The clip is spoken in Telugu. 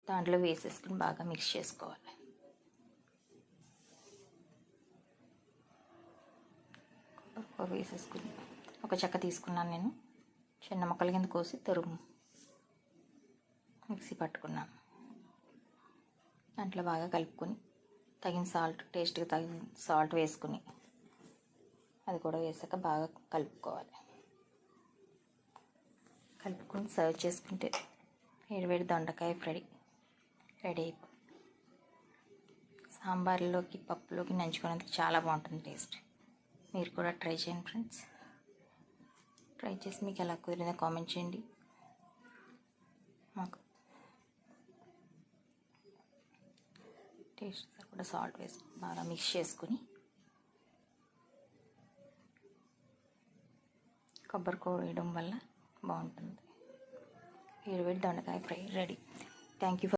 దాంట్లో వేసేసుకుని బాగా మిక్స్ చేసుకోవాలి. కొబ్బరికూర వేసేసుకుని ఒక చెక్క తీసుకున్నాను నేను, చిన్న ముక్కల కింద కోసి తురుము మిక్సీ పట్టుకున్నాను. దాంట్లో బాగా కలుపుకొని తగిన సాల్ట్, టేస్ట్కి తగిన సాల్ట్ వేసుకుని అది కూడా వేసాక బాగా కలుపుకోవాలి. కలుపుకొని సర్వ్ చేసుకుంటే వేడివేడి దొండకాయ ఫ్రై రెడీ అయిపోయింది. సాంబార్లోకి, పప్పులోకి నంచుకోవడానికి చాలా బాగుంటుంది టేస్ట్. మీరు కూడా ట్రై చేయండి ఫ్రెండ్స్. ట్రై చేసి మీకు ఎలా కుదిరిందో కామెంట్ చేయండి. మాకు టేస్ట్ కూడా సాల్ట్ వేసి బాగా మిక్స్ చేసుకుని కొబ్బరికూర వేయడం వల్ల బాగుంటుంది. వేడివేడి దొండకాయ ఫ్రై రెడీ. Thank you.